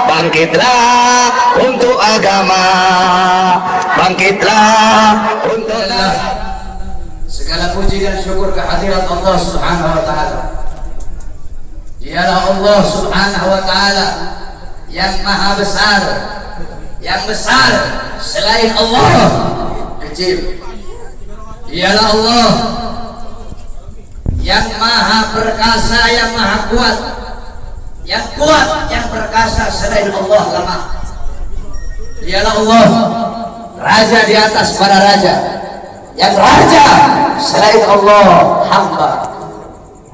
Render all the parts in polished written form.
Bangkitlah untuk agama, bangkitlah untuk segala puji dan syukur kehadirat Allah Subhanahu wa taala. Dialah Allah Subhanahu wa taala yang maha besar, yang besar selain Allah kecil. Dialah Allah yang maha perkasa, yang maha kuat, yang perkasa selain Allah lemah. Dialah Allah raja di atas para raja, yang raja selain Allah hamba.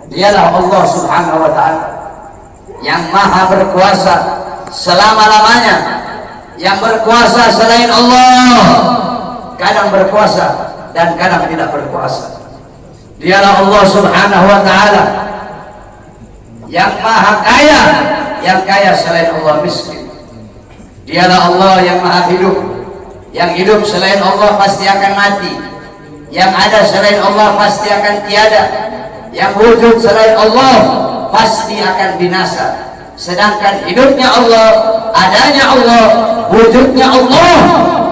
Dialah Allah Subhanahu wa ta'ala yang maha berkuasa selama-lamanya, yang berkuasa selain Allah kadang berkuasa dan kadang tidak berkuasa. Dialah Allah Subhanahu wa ta'ala yang maha kaya, yang kaya selain Allah miskin. Dialah Allah yang maha hidup, yang hidup selain Allah pasti akan mati, yang ada selain Allah pasti akan tiada, yang wujud selain Allah pasti akan binasa. Sedangkan hidupnya Allah, adanya Allah, wujudnya Allah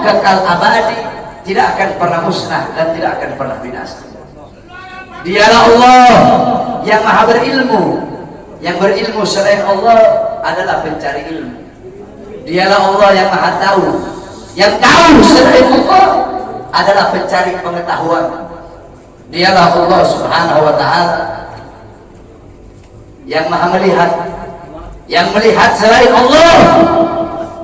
kekal abadi, tidak akan pernah musnah dan tidak akan pernah binasa. Dialah Allah yang maha berilmu, yang berilmu selain Allah adalah pencari ilmu. Dialah Allah yang maha tahu, yang tahu selain Allah adalah pencari pengetahuan. Dialah Allah Subhanahu wa ta'ala yang maha melihat, yang melihat selain Allah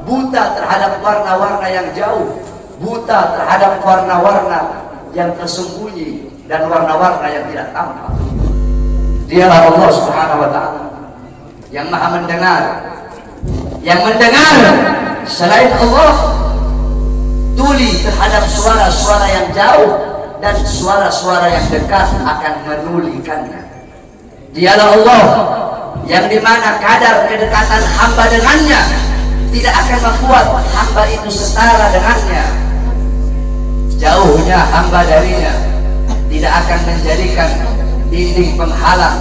buta terhadap warna-warna yang jauh, buta terhadap warna-warna yang tersembunyi dan warna-warna yang tidak tampak. Dialah Allah Subhanahu wa ta'ala yang maha mendengar, yang mendengar selain Allah tuli terhadap suara-suara yang jauh dan suara-suara yang dekat akan menulikannya. Dialah Allah yang dimana kadar kedekatan hamba dengannya tidak akan membuat hamba itu setara dengannya. Jauhnya hamba darinya tidak akan menjadikan dinding penghalang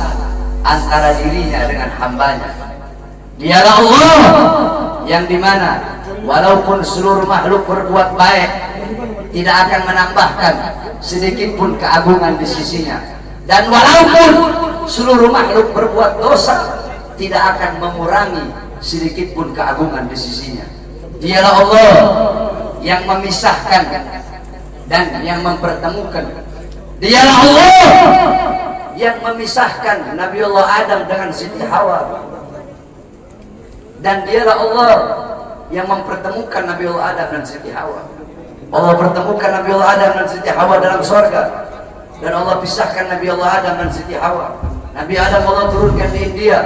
antara dirinya dengan hambanya. Dialah Allah yang dimana walaupun seluruh makhluk berbuat baik tidak akan menambahkan sedikit pun keagungan di sisinya, dan walaupun seluruh makhluk berbuat dosa tidak akan mengurangi sedikit pun keagungan di sisinya. Dialah Allah yang memisahkan dan yang mempertemukan. Dialah Allah yang memisahkan Nabiullah Adam dengan Siti Hawa, dan dialah Allah yang mempertemukan Nabiullah Adam dan Siti Hawa. Allah pertemukan Nabiullah Adam dan Siti Hawa dalam surga, dan Allah pisahkan Nabiullah Adam dan Siti Hawa. Nabi Adam Allah turunkan di India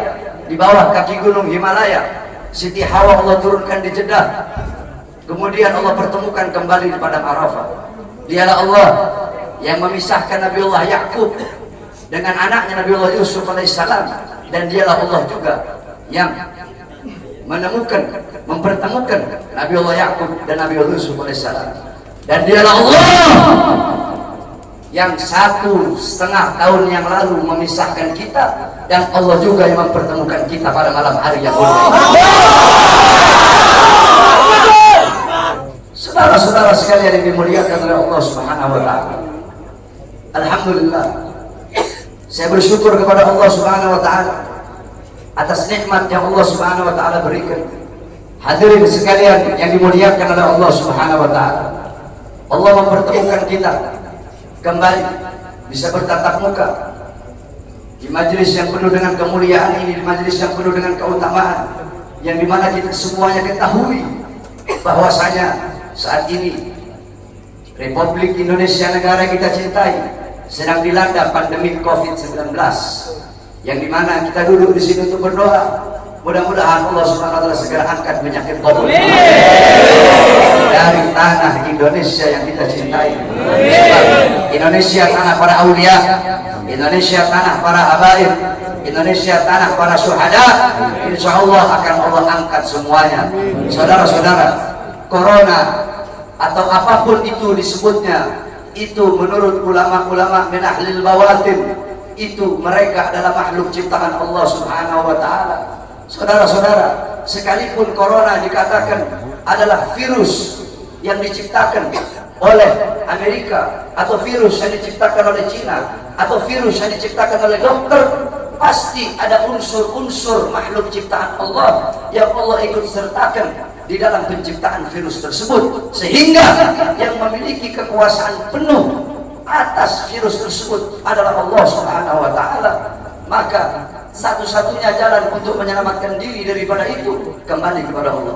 di bawah kaki gunung Himalaya. Siti Hawa Allah turunkan di Jeddah. Kemudian Allah pertemukan kembali di padang Arafah. Dialah Allah yang memisahkan Nabiullah Yakub dengan anaknya Nabiullah Yusuf alaihissalam, dan dialah Allah juga yang menemukan, mempertemukan Nabiullah Yakub dan Nabiullah Yusuf alaihissalam. Dan dialah Allah yang 1,5 tahun yang lalu memisahkan kita, dan Allah juga yang mempertemukan kita pada malam hari yang mulia. Saudara-saudara sekalian yang dimuliakan oleh Allah Subhanahu wa ta'ala, alhamdulillah, saya bersyukur kepada Allah Subhanahu wa ta'ala atas nikmat yang Allah Subhanahu wa ta'ala berikan. Hadirin sekalian yang dimuliakan oleh Allah Subhanahu wa ta'ala, Allah mempertemukan kita kembali bisa bertatap muka di majelis yang penuh dengan kemuliaan ini, di majelis yang penuh dengan keutamaan, yang dimana kita semuanya ketahui bahwasanya saat ini Republik Indonesia, negara kita cintai, sedang dilanda pandemi COVID-19, yang dimana kita duduk di sini untuk berdoa. Mudah-mudahan Allah Subhanahu wa ta'ala segera angkat penyakit COVID dari tanah Indonesia yang kita cintai. Indonesia tanah para aulia, Indonesia tanah para habaib, Indonesia tanah para syuhada. Insya Allah akan Allah angkat semuanya. Saudara-saudara, corona atau apapun itu disebutnya, itu menurut ulama-ulama min ahlil bawatin, itu mereka adalah makhluk ciptaan Allah Subhanahu wa ta'ala. Saudara-saudara, sekalipun corona dikatakan adalah virus yang diciptakan oleh Amerika, atau virus yang diciptakan oleh Cina, atau virus yang diciptakan oleh dokter, pasti ada unsur-unsur makhluk ciptaan Allah yang Allah ikut sertakan di dalam penciptaan virus tersebut, sehingga yang memiliki kekuasaan penuh atas virus tersebut adalah Allah Subhanahu wa Ta'ala. Maka satu-satunya jalan untuk menyelamatkan diri daripada itu kembali kepada Allah,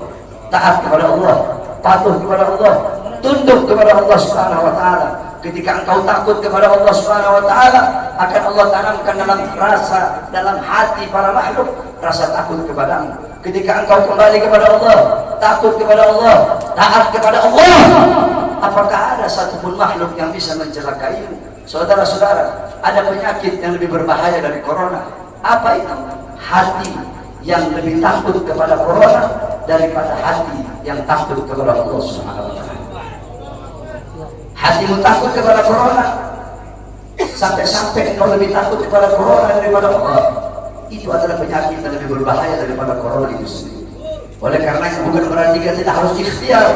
taat kepada Allah, patuh kepada Allah, tunduk kepada Allah Subhanahu wa Ta'ala. Ketika engkau takut kepada Allah Subhanahu wa Ta'ala, akan Allah tanamkan dalam hati para makhluk rasa takut kepadamu. Ketika engkau kembali kepada Allah, takut kepada Allah, taat kepada Allah, apakah ada satupun makhluk yang bisa mencelakaimu? Saudara-saudara, ada penyakit yang lebih berbahaya dari corona. Apa itu? Hati yang lebih takut kepada corona daripada hati yang takut kepada Allah Subhanahu wa Ta'ala. Hatimu takut kepada corona, sampai-sampai engkau lebih takut kepada corona daripada Allah. Itu adalah penyakit yang lebih berbahaya daripada corona itu sendiri. Oleh karena itu bukan berarti kita tidak harus ikhtiar,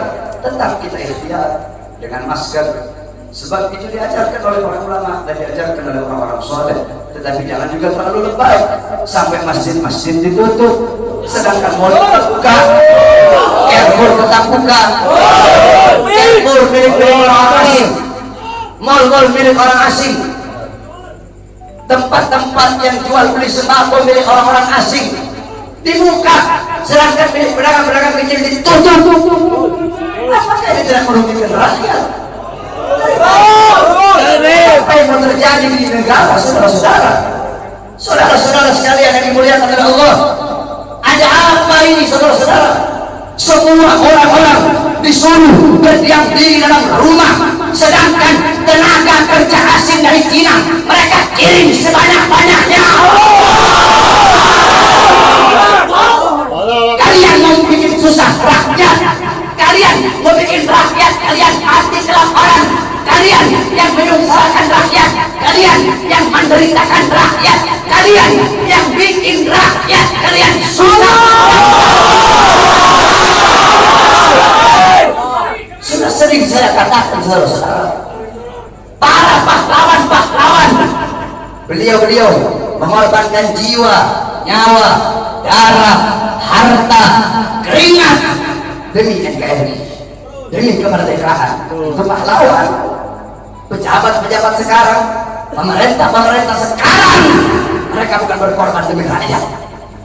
tetap kita ikhtiar dengan masker. Sebab itu diajarkan oleh para ulama dan diajarkan oleh orang-orang soleh. Tetapi jangan juga terlalu lebay sampai masjid-masjid ditutup, sedangkan mal tetap buka, Carrefour tetap buka, Carrefour milik orang asing, mal-mal milik orang asing, tempat-tempat yang jual beli sembako milik orang-orang asing dibuka, sedangkan milik pedagang-pedagang kecil ditutup. Apakah ini tidak merugikan rakyat? Apa yang mau terjadi di negara, saudara-saudara? Saudara-saudara sekalian yang dimuliakan oleh Allah, ada apa ini, saudara-saudara? Semua orang-orang disuruh berdiam diri dalam rumah, sedangkan tenaga kerja asing dari Cina mereka kirim sebanyak-banyaknya. Kalian mau bikin susah rakyat, kalian mau bikin rakyat kalian mati kelaparan, kalian yang menyusahkan rakyat, kalian yang menderitakan rakyat, kalian yang bikin rakyat kalian susah. Sudah sering saya katakan, saudara-saudara, para pahlawan-pahlawan, beliau-beliau mengorbankan jiwa, nyawa, darah, harta, keringat demi NKRI, demi kemerdekaan. Itu pahlawan. Pejabat-pejabat sekarang, pemerintah sekarang, mereka bukan berkorban demi rakyat,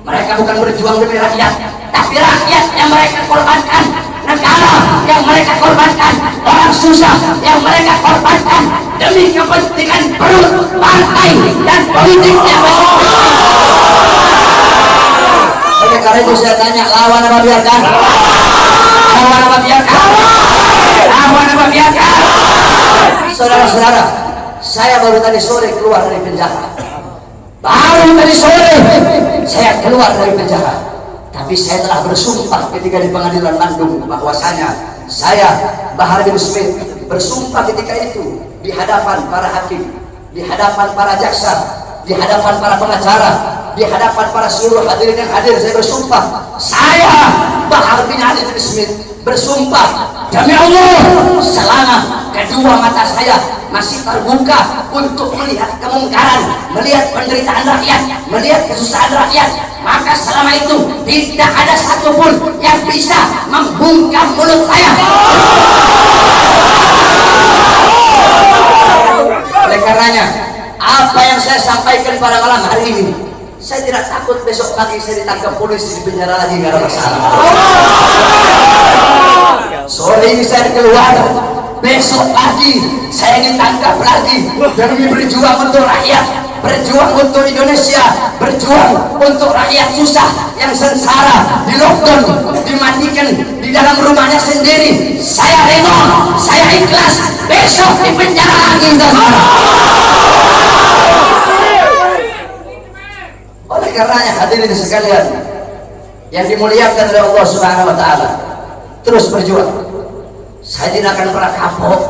mereka bukan berjuang demi rakyat, tapi rakyat yang mereka korbankan, negara yang mereka korbankan, orang susah yang mereka korbankan demi kepentingan perut, partai, dan politiknya. Oleh karena itu saya tanya, lawan apa biarkan? Lawan apa biarkan? Lawan apa biarkan? Saudara-saudara, saya baru tadi sore keluar dari penjara. Baru tadi sore saya keluar dari penjara. Tapi saya telah bersumpah ketika di pengadilan Bandung bahwasanya saya, Bahar bin Smith, bersumpah ketika itu di hadapan para hakim, di hadapan para jaksa, di hadapan para pengacara, di hadapan para seluruh hadirin yang hadir. Saya bersumpah, saya Bahar bin Ali bin Smith bersumpah demi Allah, selama kedua mata saya masih terbuka untuk melihat kemungkaran, melihat penderitaan rakyat, melihat kesusahan rakyat, maka selama itu tidak ada satupun yang bisa membungkam mulut saya. Oleh karenanya, apa yang saya sampaikan pada malam hari ini, saya tidak takut besok pagi saya ditangkap polisi, di penjara lagi, nggak ada masalah. Sore ini saya keluar, besok pagi saya ditangkap lagi demi berjuang untuk rakyat, berjuang untuk Indonesia, berjuang untuk rakyat susah yang sengsara, di lockdown, dimatikan di dalam rumahnya sendiri. Saya rela, saya ikhlas, besok di penjara lagi. Oleh karenanya hadirin sekalian yang dimuliakan oleh Allah Subhanahu wa Ta'ala, terus berjuang. Saya tidak akan pernah kapok.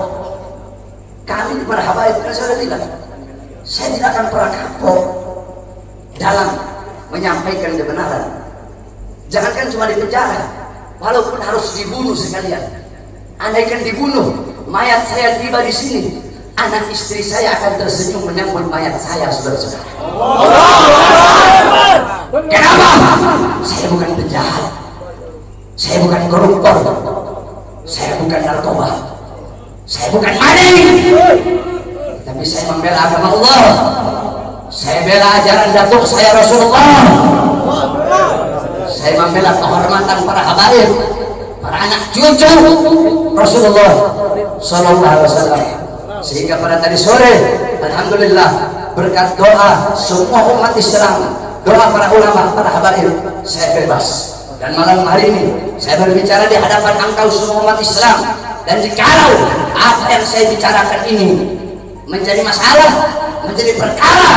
Kami kepada habaib, kan saya sudah bilang, saya tidak akan pernah kapok dalam menyampaikan kebenaran. Jangankan cuma di penjara, walaupun harus dibunuh sekalian. Andaikan dibunuh, mayat saya tiba di sini, anak istri saya akan tersenyum menyambut mayat saya, saudara-saudara. Kenapa? Saya bukan penjahat, saya bukan koruptor, saya bukan narkoba, saya bukan maling, tapi saya membela agama Allah. Saya bela ajaran datuk saya Rasulullah. Saya membela kehormatan para habaib, para anak cucu Rasulullah Sallallahu Alaihi Wasallam. Sehingga pada tadi sore, alhamdulillah, berkat doa semua umat Islam, doa para ulama, para habaib, saya bebas. Dan malam hari ini saya berbicara di hadapan engkau semua umat Islam. Dan jikalau apa yang saya bicarakan ini menjadi masalah, menjadi perkara,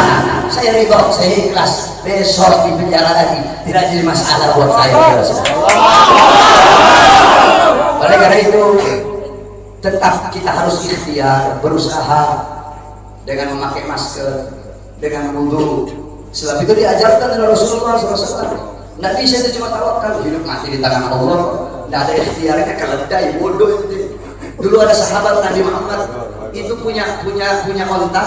saya ridho, saya ikhlas. Besok di penjara lagi tidak jadi masalah buat saya. Oleh karena itu, tetap kita harus ikhtiar, berusaha dengan memakai masker, dengan wudu. Sebab itu diajarkan oleh Rasulullah SAW. Nabi saya itu cuma tawakal, hidup mati di tangan Allah. Tidak ada ikhtiarnya, keledai bodoh itu. Dulu ada sahabat Nabi Muhammad itu punya onta,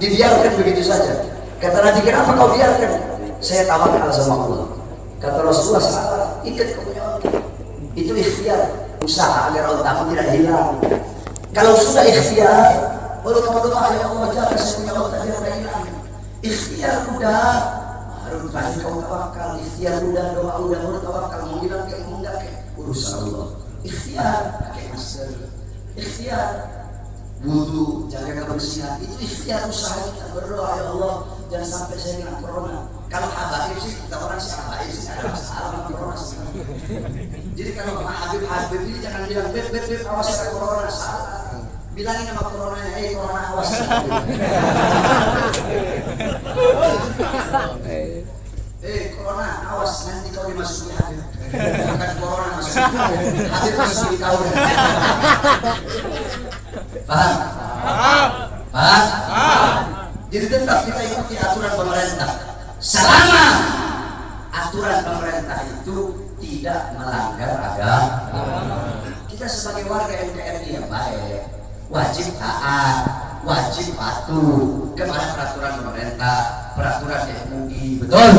dibiarkan begitu saja. Kata Nabi, kenapa kau biarkan? Saya tawakal sama Allah. Kata Rasulullah, salah, ikat kau punya onta. Itu ikhtiar, usaha agar ontamu tidak hilang. Kalau sudah ikhtiar, baru kamu doa, ya Allah, jangan saya punya onta tidak hilang. Ikhtiar udah, baru tadi kau tawakal. Ikhtiar udah, doa udah, baru tawakal. Mau hilang kayak mau enggak kayak urusan Allah. Ikhtiar, pakai masker. Ikhtiar wudu, jaga kebersihan, itu ikhtiar usaha kita. Berdoa, ya Allah, jangan sampai saya kena corona. Kalau habaib sih, kita orang sih habaib sih, ada masalah sama corona. Jadi kalau sama Habib ini jangan bilang, beb, awas ada corona, salah. Bilangin sama coronanya, corona awas. Corona awas, nanti kau dimasuki Habib. Bukan corona masuk Habib masuki kau. Paham? Jadi tetap kita ikuti aturan pemerintah. Selama aturan pemerintah itu tidak melanggar agama, kita sebagai warga NKRI yang baik wajib taat, wajib patuh kepada peraturan pemerintah, peraturan MUI. Betul?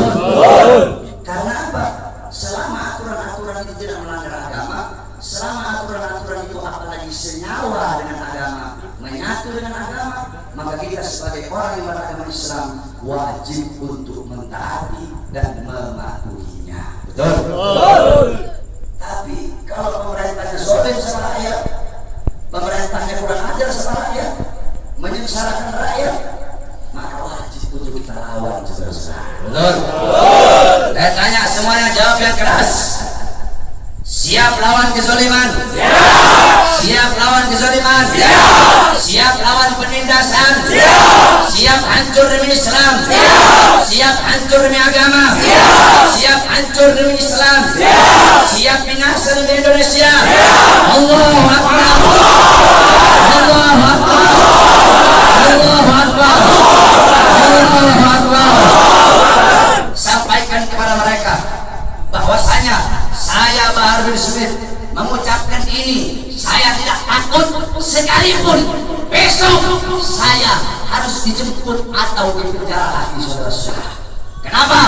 Karena apa? Selama aturan-aturan itu tidak melanggar agama, selama aturan-aturan itu apalagi senyawa dengan agama, menyatu dengan agama, maka kita sebagai orang yang beragama Islam wajib untuk mentaati dan mematuhinya. Betul? Tapi kalau pemerintahnya zalim sama rakyat, pemerintahnya kurang ajar sama rakyat, menyengsarakan rakyat, maka wajib untuk kita lawan. Betul? Saya tanya semuanya, jawab yang keras. Siap lawan kezaliman? Siap lawan kezaliman? Siap lawan penindasan? Siap hancur demi Islam? Siap hancur demi agama? Siap hancur demi Islam? Siap binasa demi Indonesia? Allahu Akbar! Allahu Akbar! Allahu Akbar! Allahu Akbar! Sampaikan kepada mereka bahwasanya saya Bahar bin Smith mengucapkan ini. Saya tidak takut sekalipun besok saya harus dijemput atau dipenjara lagi, saudara-saudara. Kenapa?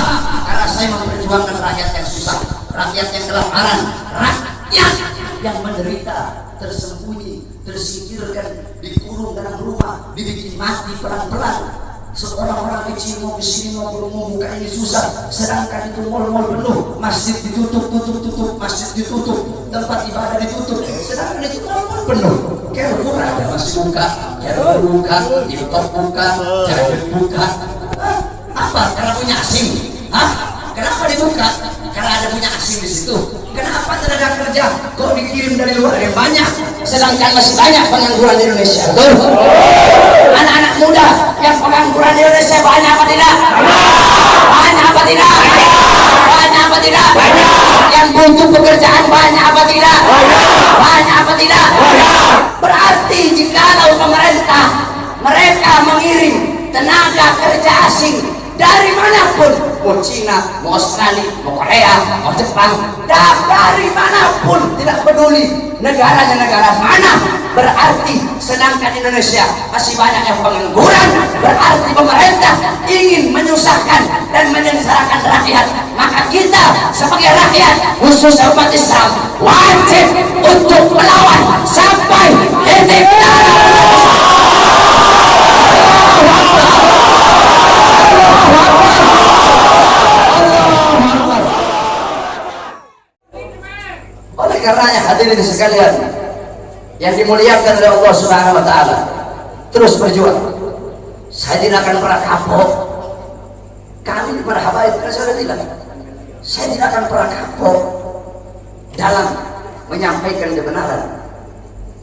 Karena saya memperjuangkan rakyat yang susah, rakyat yang kelaparan, rakyat yang menderita, tersembunyi, tersingkirkan, dikurung dalam rumah, dibikin mati pelan-pelan. Seorang-orang kecil mau kesini mau buka ini susah, sedangkan itu mal-mal penuh, masjid ditutup, masjid ditutup, tempat ibadah ditutup, sedangkan itu mal-mal penuh. Carrefour ada masih buka, Carrefour buka, TikTok buka, Jalan buka. Apa? Karena punya asing? Kenapa dibuka? Karena ada punya asing di situ. Kenapa tenaga kerja kok dikirim dari luar yang banyak, sedangkan masih banyak pengangguran di Indonesia? Betul? Anak-anak muda yang pengangguran di Indonesia banyak apa tidak? Banyak apa tidak? Banyak apa tidak? Yang butuh pekerjaan banyak apa tidak? Banyak apa tidak? Berarti jikalau pemerintah mereka mengirim tenaga kerja asing dari manapun, mau Cina, mau Australia, mau Korea, mau Jepang, dari manapun, tidak peduli negaranya negara mana. Berarti sedangkan Indonesia masih banyak yang pengangguran, berarti pemerintah ingin menyusahkan dan menyengsarakan rakyat. Maka kita sebagai rakyat, khususnya umat Islam, wajib untuk melawan sampai titik darah. Oleh karenanya hadirin sekalian yang dimuliakan oleh Allah Subhanahu wa taala, terus berjuang. Saya tidak akan pernah kapok. Kami para habaib kan saya tidak. Saya tidak akan pernah kapok dalam menyampaikan kebenaran.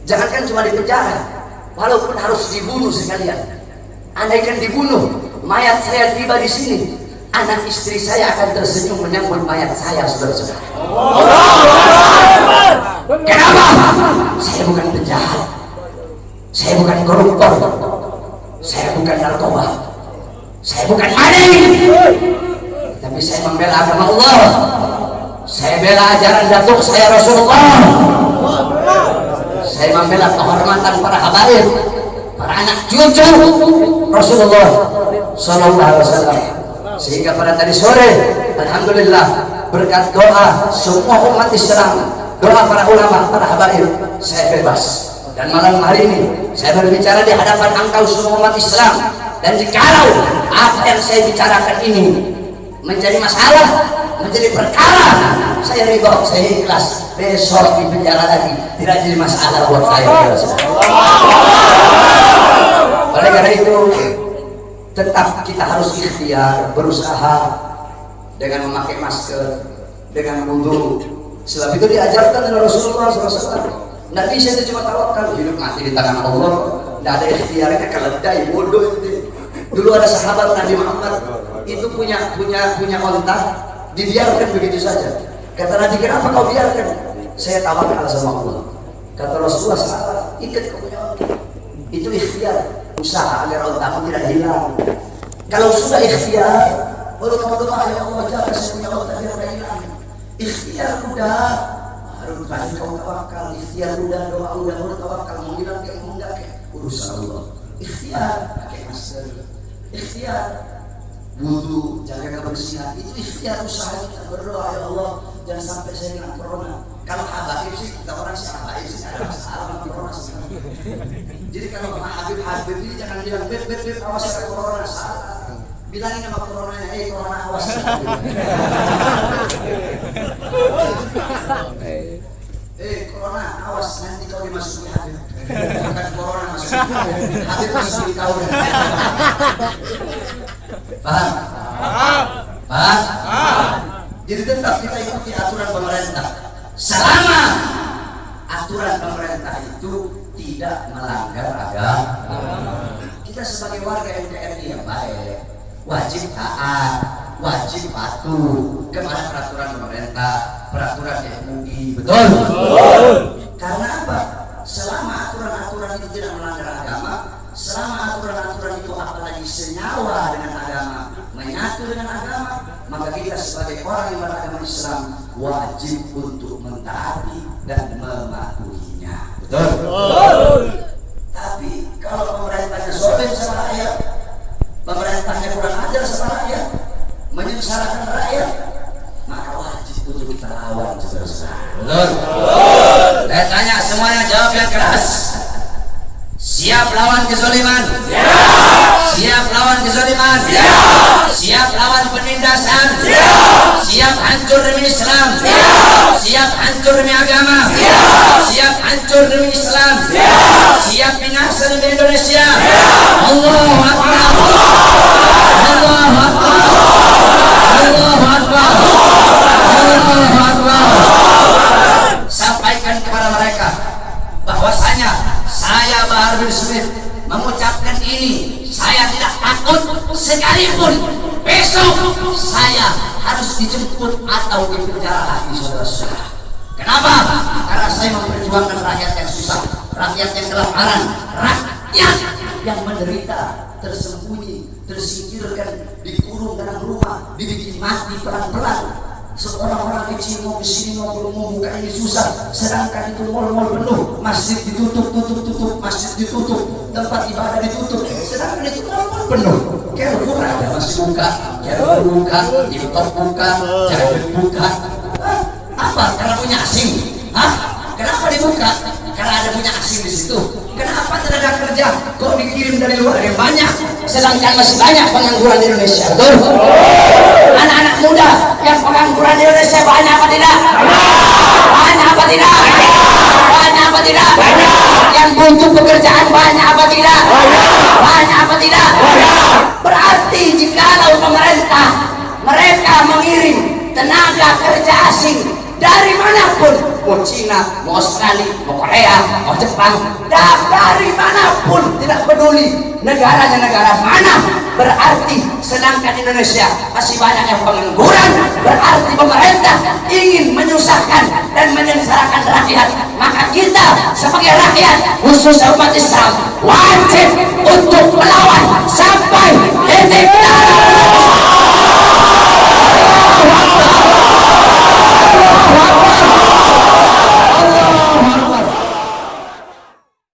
Jangankan cuma di penjara, walaupun harus dibunuh sekalian. Andaikan dibunuh, mayat saya tiba di sini, anak istri saya akan tersenyum menyambut mayat saya, saudara-saudara. Kenapa? Saya bukan penjahat, saya bukan koruptor, saya bukan narkoba, saya bukan maling, tapi saya membela agama Allah. Saya bela ajaran datuk saya Rasulullah. Saya membela kehormatan para habaib, para anak cucu Rasulullah Sallallahu Alaihi Wasallam. Sehingga pada tadi sore, alhamdulillah, berkat doa semua umat Islam, doa para ulama, para habaib, saya bebas. Dan malam hari ini saya berbicara di hadapan engkau semua umat Islam. Dan jikalau apa yang saya bicarakan ini menjadi masalah, menjadi perkara, saya ridho, saya ikhlas. Besok di penjara lagi tidak jadi masalah buat saya. Oleh karena itu, tetap kita harus ikhtiar, berusaha dengan memakai masker, dengan wudu. Sebab itu diajarkan oleh Rasulullah SAW. Tidak bisa itu cuma tawakal, hidup mati di tangan Allah. Tidak ada ikhtiarnya, keledai, bodoh itu. Dulu ada sahabat Nabi Muhammad itu punya onta, dibiarkan begitu saja. Kata Nabi, kenapa kau biarkan? Saya tawakal sama Allah. Kata Rasulullah, salah, ikat kau punya onta. Itu ikhtiar, usaha agar ontamu tidak hilang. Kalau sudah ikhtiar, baru kamu doa, ya Allah jaga saya punya onta biar tidak hilang. Ikhtiar udah, baru tadi kau tawakal. Ikhtiar udah, doa udah, baru tawakal. Mau hilang kayak mau enggak kayak urusan Allah. Ikhtiar, pakai masker. Ikhtiar wudu, jaga kebersihan, itu ikhtiar usaha kita. Berdoa, ya Allah jangan sampai saya kena corona. Kalau habaib sih, kita orang sih habaib sih ada masalah sama corona sekarang. Jadi kalau Habib ini jangan bilang beb awas ada corona, salah. Bilangin sama coronanya, corona awas. Corona awas, nanti kau dimasuki Habib. Bukan corona masuk Habib, masuk di kau. Paham? Jadi tetap kita ikuti aturan pemerintah. Selama aturan pemerintah itu tidak melanggar agama, kita sebagai warga NKRI yang baik wajib taat, wajib patuh kepada peraturan pemerintah, peraturan MUI. Betul? Karena apa? Selama aturan-aturan itu tidak melanggar agama, selama aturan-aturan itu apalagi senyawa dengan agama, menyatu dengan agama, maka kita sebagai orang yang beragama Islam wajib untuk mentaati dan mematuhinya. Betul? Tapi kalau pemerintahnya sombong sama rakyat, pemerintahnya kurang ajar sama rakyat, menyengsarakan rakyat, maka wajib untuk kita lawan, saudara-saudara. Betul? Saya tanya semuanya, jawab yang keras. Siap lawan kezaliman? Siap. Siap lawan kezaliman? Siap. Siap lawan penindasan? Siap. Siap hancur demi Islam? Siap. Siap hancur demi agama? Siap. Siap hancur demi Islam? Siap. Siap binasa demi Indonesia? Siap. Allahu Akbar. Allahu Akbar. Allahu Akbar. Allahu Akbar. Sampaikan kepada mereka bahwasanya saya Bahar bin Smith mengucapkan ini, saya tidak takut sekalipun besok saya harus dijemput atau dipenjara lagi, saudara-saudara. Kenapa? Karena saya memperjuangkan rakyat yang susah, rakyat yang kelaparan, rakyat yang menderita, tersembunyi, tersingkirkan, dikurung dalam rumah, dibikin mati pelan-pelan. Seorang orang kecil mau kesini mau buka ini susah, sedangkan itu mal-mal penuh, masjid ditutup, masjid ditutup, tempat ibadah ditutup, sedangkan itu mal-mal penuh. Carrefour ada masih buka, Carrefour buka, Import buka, Carrefour buka. Apa? Karena punya asing? Hah? Kenapa dibuka? Karena ada punya asing di situ. Kenapa tenaga kerja kok dikirim dari luar yang banyak, sedangkan masih banyak pengangguran di Indonesia? Betul? Anak-anak muda yang pengangguran di Indonesia banyak apa tidak? Banyak apa tidak? Banyak apa tidak? Yang butuh pekerjaan banyak apa tidak? Banyak apa tidak? Berarti jikalau pemerintah mereka mengirim tenaga kerja asing dari manapun, mau Cina, mau Australia, mau Korea, mau Jepang, dari manapun, tidak peduli negaranya negara mana, berarti sedangkan Indonesia masih banyak yang pengangguran, berarti pemerintah ingin menyusahkan dan menyengsarakan rakyat. Maka kita sebagai rakyat, khususnya umat Islam, wajib untuk melawan sampai titik